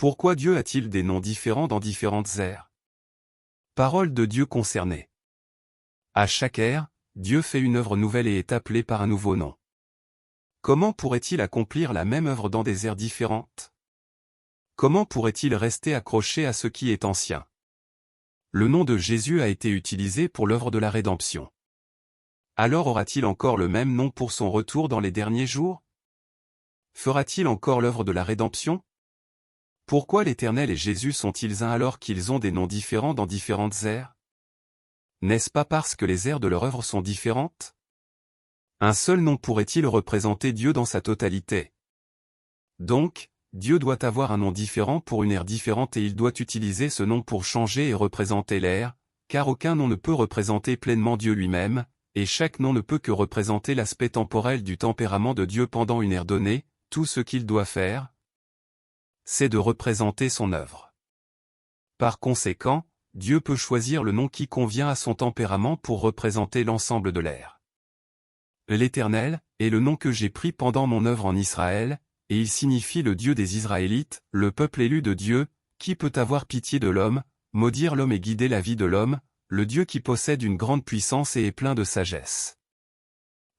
Pourquoi Dieu a-t-il des noms différents dans différentes ères? Parole de Dieu concernée. À chaque ère, Dieu fait une œuvre nouvelle et est appelé par un nouveau nom. Comment pourrait-il accomplir la même œuvre dans des ères différentes? Comment pourrait-il rester accroché à ce qui est ancien? Le nom de Jésus a été utilisé pour l'œuvre de la rédemption. Alors aura-t-il encore le même nom pour son retour dans les derniers jours? Fera-t-il encore l'œuvre de la rédemption? Pourquoi l'Éternel et Jésus sont-ils un alors qu'ils ont des noms différents dans différentes ères? N'est-ce pas parce que les ères de leur œuvre sont différentes? Un seul nom pourrait-il représenter Dieu dans sa totalité? Donc, Dieu doit avoir un nom différent pour une ère différente et il doit utiliser ce nom pour changer et représenter l'ère, car aucun nom ne peut représenter pleinement Dieu lui-même, et chaque nom ne peut que représenter l'aspect temporel du tempérament de Dieu pendant une ère donnée. Tout ce qu'il doit faire, c'est de représenter son œuvre. Par conséquent, Dieu peut choisir le nom qui convient à son tempérament pour représenter l'ensemble de l'ère. L'Éternel est le nom que j'ai pris pendant mon œuvre en Israël, et il signifie le Dieu des Israélites, le peuple élu de Dieu, qui peut avoir pitié de l'homme, maudire l'homme et guider la vie de l'homme, le Dieu qui possède une grande puissance et est plein de sagesse.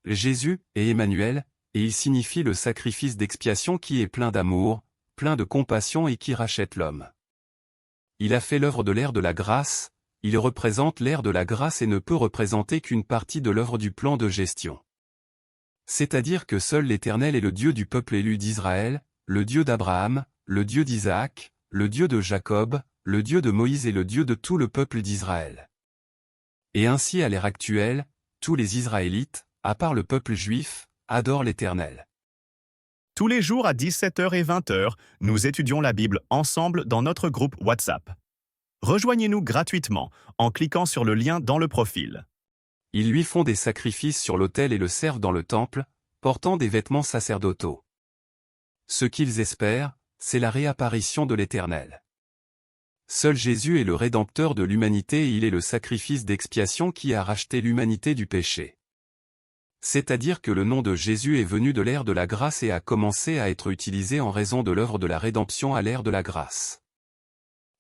Jésus est Emmanuel, et il signifie le sacrifice d'expiation qui est plein d'amour, plein de compassion et qui rachète l'homme. Il a fait l'œuvre de l'ère de la grâce, il représente l'ère de la grâce et ne peut représenter qu'une partie de l'œuvre du plan de gestion. C'est-à-dire que seul l'Éternel est le Dieu du peuple élu d'Israël, le Dieu d'Abraham, le Dieu d'Isaac, le Dieu de Jacob, le Dieu de Moïse et le Dieu de tout le peuple d'Israël. Et ainsi à l'ère actuelle, tous les Israélites, à part le peuple juif, adorent l'Éternel. Tous les jours à 17h et 20h, nous étudions la Bible ensemble dans notre groupe WhatsApp. Rejoignez-nous gratuitement en cliquant sur le lien dans le profil. Ils lui font des sacrifices sur l'autel et le servent dans le temple, portant des vêtements sacerdotaux. Ce qu'ils espèrent, c'est la réapparition de l'Éternel. Seul Jésus est le Rédempteur de l'humanité et il est le sacrifice d'expiation qui a racheté l'humanité du péché. C'est-à-dire que le nom de Jésus est venu de l'ère de la grâce et a commencé à être utilisé en raison de l'œuvre de la rédemption à l'ère de la grâce.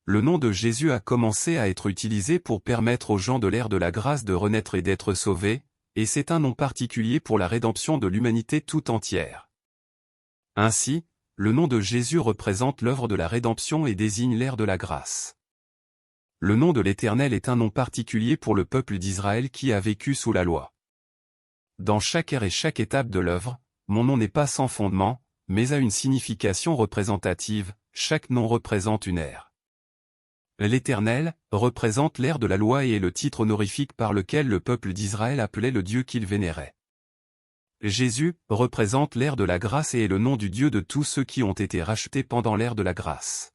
Le nom de Jésus a commencé à être utilisé pour permettre aux gens de l'ère de la grâce de renaître et d'être sauvés, et c'est un nom particulier pour la rédemption de l'humanité tout entière. Ainsi, le nom de Jésus représente l'œuvre de la rédemption et désigne l'ère de la grâce. Le nom de l'Éternel est un nom particulier pour le peuple d'Israël qui a vécu sous la loi. Dans chaque ère et chaque étape de l'œuvre, mon nom n'est pas sans fondement, mais a une signification représentative, chaque nom représente une ère. L'Éternel représente l'ère de la loi et est le titre honorifique par lequel le peuple d'Israël appelait le Dieu qu'il vénérait. Jésus représente l'ère de la grâce et est le nom du Dieu de tous ceux qui ont été rachetés pendant l'ère de la grâce.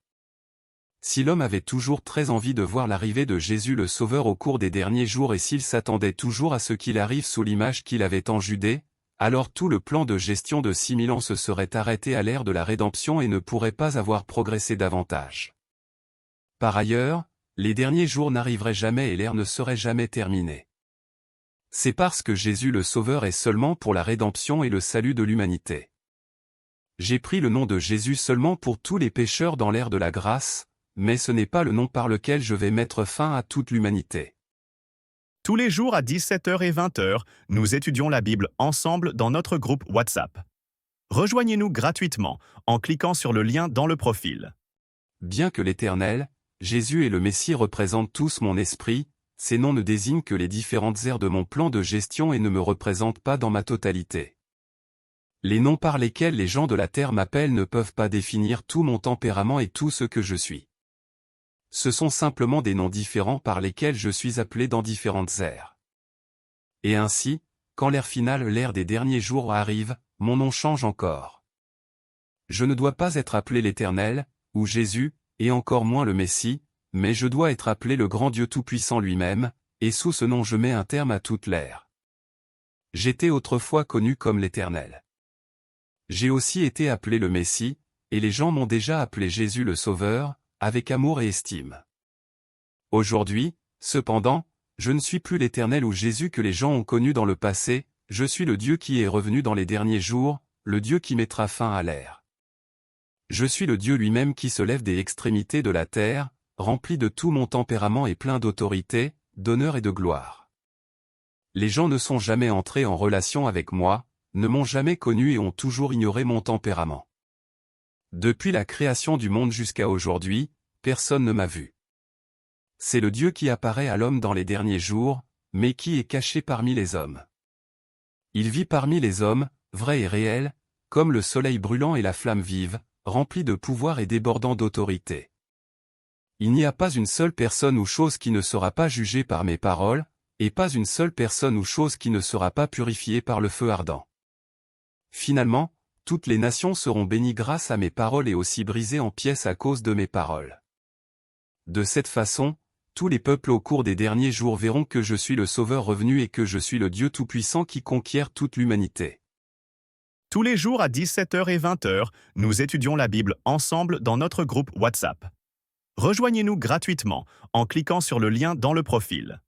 Si l'homme avait toujours très envie de voir l'arrivée de Jésus le Sauveur au cours des derniers jours et s'il s'attendait toujours à ce qu'il arrive sous l'image qu'il avait en Judée, alors tout le plan de gestion de 6000 ans se serait arrêté à l'ère de la rédemption et ne pourrait pas avoir progressé davantage. Par ailleurs, les derniers jours n'arriveraient jamais et l'ère ne serait jamais terminée. C'est parce que Jésus le Sauveur est seulement pour la rédemption et le salut de l'humanité. J'ai pris le nom de Jésus seulement pour tous les pécheurs dans l'ère de la grâce, mais ce n'est pas le nom par lequel je vais mettre fin à toute l'humanité. Tous les jours à 17h et 20h, nous étudions la Bible ensemble dans notre groupe WhatsApp. Rejoignez-nous gratuitement en cliquant sur le lien dans le profil. Bien que l'Éternel, Jésus et le Messie représentent tous mon esprit, ces noms ne désignent que les différentes ères de mon plan de gestion et ne me représentent pas dans ma totalité. Les noms par lesquels les gens de la terre m'appellent ne peuvent pas définir tout mon tempérament et tout ce que je suis. Ce sont simplement des noms différents par lesquels je suis appelé dans différentes ères. Et ainsi, quand l'ère finale, l'ère des derniers jours arrive, mon nom change encore. Je ne dois pas être appelé l'Éternel, ou Jésus, et encore moins le Messie, mais je dois être appelé le grand Dieu Tout-Puissant lui-même, et sous ce nom je mets un terme à toute l'ère. J'étais autrefois connu comme l'Éternel. J'ai aussi été appelé le Messie, et les gens m'ont déjà appelé Jésus le Sauveur, avec amour et estime. Aujourd'hui, cependant, je ne suis plus l'Éternel ou Jésus que les gens ont connu dans le passé, je suis le Dieu qui est revenu dans les derniers jours, le Dieu qui mettra fin à l'ère. Je suis le Dieu lui-même qui se lève des extrémités de la terre, rempli de tout mon tempérament et plein d'autorité, d'honneur et de gloire. Les gens ne sont jamais entrés en relation avec moi, ne m'ont jamais connu et ont toujours ignoré mon tempérament. Depuis la création du monde jusqu'à aujourd'hui, personne ne m'a vu. C'est le Dieu qui apparaît à l'homme dans les derniers jours, mais qui est caché parmi les hommes. Il vit parmi les hommes, vrai et réel, comme le soleil brûlant et la flamme vive, rempli de pouvoir et débordant d'autorité. Il n'y a pas une seule personne ou chose qui ne sera pas jugée par mes paroles, et pas une seule personne ou chose qui ne sera pas purifiée par le feu ardent. Finalement, toutes les nations seront bénies grâce à mes paroles et aussi brisées en pièces à cause de mes paroles. De cette façon, tous les peuples au cours des derniers jours verront que je suis le Sauveur revenu et que je suis le Dieu Tout-Puissant qui conquiert toute l'humanité. Tous les jours à 17h et 20h, nous étudions la Bible ensemble dans notre groupe WhatsApp. Rejoignez-nous gratuitement en cliquant sur le lien dans le profil.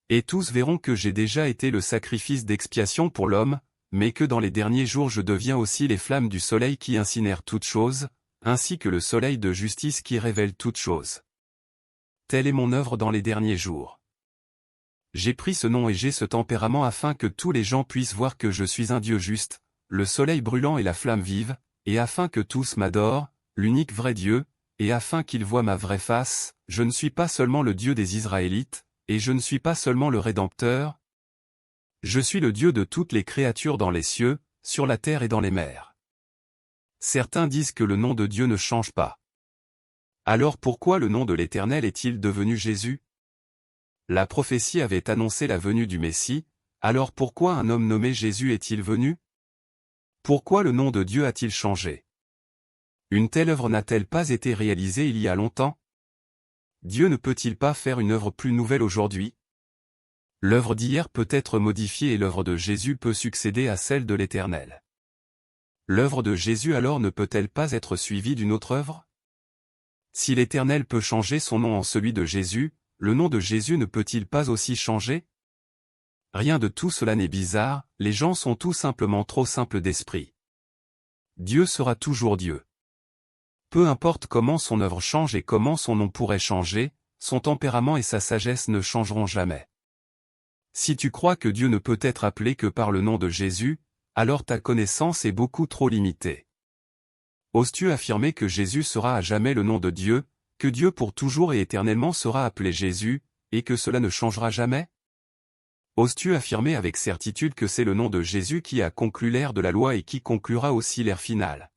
Et tous verront que j'ai déjà été le sacrifice d'expiation pour l'homme, mais que dans les derniers jours je deviens aussi les flammes du soleil qui incinèrent toutes choses, ainsi que le soleil de justice qui révèle toutes choses. Telle est mon œuvre dans les derniers jours. J'ai pris ce nom et j'ai ce tempérament afin que tous les gens puissent voir que je suis un Dieu juste, le soleil brûlant et la flamme vive, et afin que tous m'adorent, l'unique vrai Dieu, et afin qu'ils voient ma vraie face, je ne suis pas seulement le Dieu des Israélites, et je ne suis pas seulement le Rédempteur. Je suis le Dieu de toutes les créatures dans les cieux, sur la terre et dans les mers. Certains disent que le nom de Dieu ne change pas. Alors pourquoi le nom de l'Éternel est-il devenu Jésus? La prophétie avait annoncé la venue du Messie, alors pourquoi un homme nommé Jésus est-il venu? Pourquoi le nom de Dieu a-t-il changé? Une telle œuvre n'a-t-elle pas été réalisée il y a longtemps? Dieu ne peut-il pas faire une œuvre plus nouvelle aujourd'hui? L'œuvre d'hier peut être modifiée et l'œuvre de Jésus peut succéder à celle de l'Éternel. L'œuvre de Jésus alors ne peut-elle pas être suivie d'une autre œuvre? Si l'Éternel peut changer son nom en celui de Jésus, le nom de Jésus ne peut-il pas aussi changer? Rien de tout cela n'est bizarre, les gens sont tout simplement trop simples d'esprit. Dieu sera toujours Dieu. Peu importe comment son œuvre change et comment son nom pourrait changer, son tempérament et sa sagesse ne changeront jamais. Si tu crois que Dieu ne peut être appelé que par le nom de Jésus, alors ta connaissance est beaucoup trop limitée. Oses-tu affirmer que Jésus sera à jamais le nom de Dieu, que Dieu pour toujours et éternellement sera appelé Jésus, et que cela ne changera jamais? Oses-tu affirmer avec certitude que c'est le nom de Jésus qui a conclu l'ère de la loi et qui conclura aussi l'ère finale?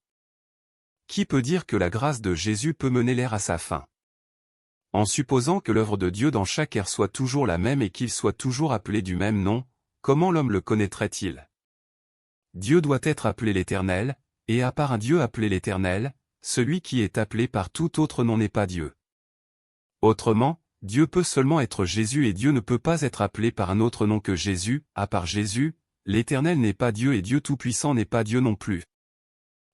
Qui peut dire que la grâce de Jésus peut mener l'ère à sa fin? En supposant que l'œuvre de Dieu dans chaque ère soit toujours la même et qu'il soit toujours appelé du même nom, comment l'homme le connaîtrait-il? Dieu doit être appelé l'Éternel, et à part un Dieu appelé l'Éternel, celui qui est appelé par tout autre nom n'est pas Dieu. Autrement, Dieu peut seulement être Jésus et Dieu ne peut pas être appelé par un autre nom que Jésus, à part Jésus, l'Éternel n'est pas Dieu et Dieu Tout-Puissant n'est pas Dieu non plus.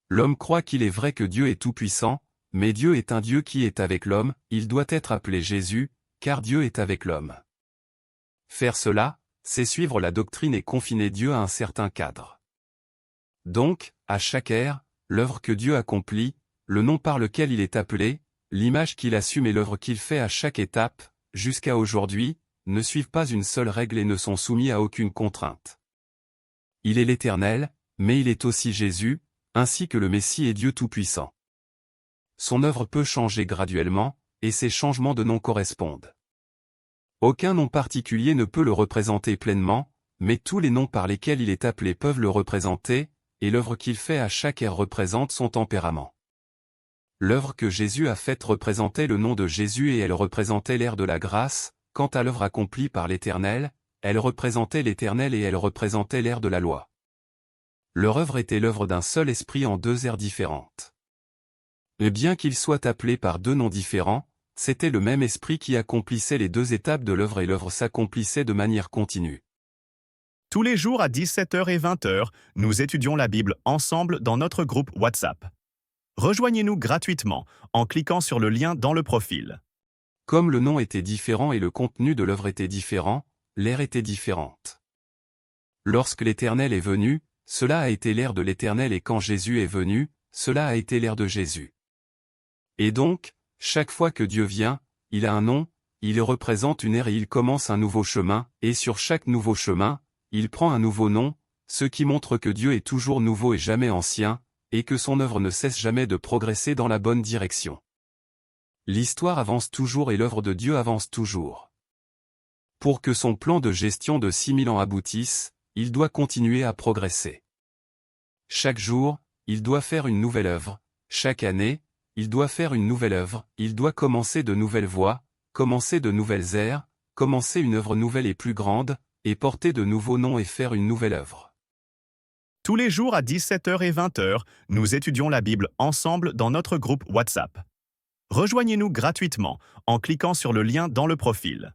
L'homme croit qu'il est vrai que Dieu est tout-puissant, mais Dieu est un Dieu qui est avec l'homme, il doit être appelé Jésus, car Dieu est avec l'homme. Faire cela, c'est suivre la doctrine et confiner Dieu à un certain cadre. Donc, à chaque ère, l'œuvre que Dieu accomplit, le nom par lequel il est appelé, l'image qu'il assume et l'œuvre qu'il fait à chaque étape, jusqu'à aujourd'hui, ne suivent pas une seule règle et ne sont soumis à aucune contrainte. Il est l'Éternel, mais il est aussi Jésus, ainsi que le Messie est Dieu Tout-Puissant. Son œuvre peut changer graduellement, et ses changements de nom correspondent. Aucun nom particulier ne peut le représenter pleinement, mais tous les noms par lesquels il est appelé peuvent le représenter, et l'œuvre qu'il fait à chaque ère représente son tempérament. L'œuvre que Jésus a faite représentait le nom de Jésus et elle représentait l'ère de la grâce, quant à l'œuvre accomplie par l'Éternel, elle représentait l'Éternel et elle représentait l'ère de la loi. Leur œuvre était l'œuvre d'un seul esprit en deux ères différentes. Et bien qu'ils soient appelés par deux noms différents, c'était le même esprit qui accomplissait les deux étapes de l'œuvre et l'œuvre s'accomplissait de manière continue. Tous les jours à 17h et 20h, nous étudions la Bible ensemble dans notre groupe WhatsApp. Rejoignez-nous gratuitement en cliquant sur le lien dans le profil. Comme le nom était différent et le contenu de l'œuvre était différent, l'ère était différente. Lorsque l'Éternel est venu, cela a été l'ère de l'Éternel et quand Jésus est venu, cela a été l'ère de Jésus. Et donc, chaque fois que Dieu vient, il a un nom, il représente une ère et il commence un nouveau chemin, et sur chaque nouveau chemin, il prend un nouveau nom, ce qui montre que Dieu est toujours nouveau et jamais ancien, et que son œuvre ne cesse jamais de progresser dans la bonne direction. L'histoire avance toujours et l'œuvre de Dieu avance toujours. Pour que son plan de gestion de 6000 ans aboutisse, il doit continuer à progresser. Chaque jour, il doit faire une nouvelle œuvre, chaque année, il doit faire une nouvelle œuvre, il doit commencer de nouvelles voies, commencer de nouvelles ères, commencer une œuvre nouvelle et plus grande, et porter de nouveaux noms et faire une nouvelle œuvre. Tous les jours à 17h et 20h, nous étudions la Bible ensemble dans notre groupe WhatsApp. Rejoignez-nous gratuitement en cliquant sur le lien dans le profil.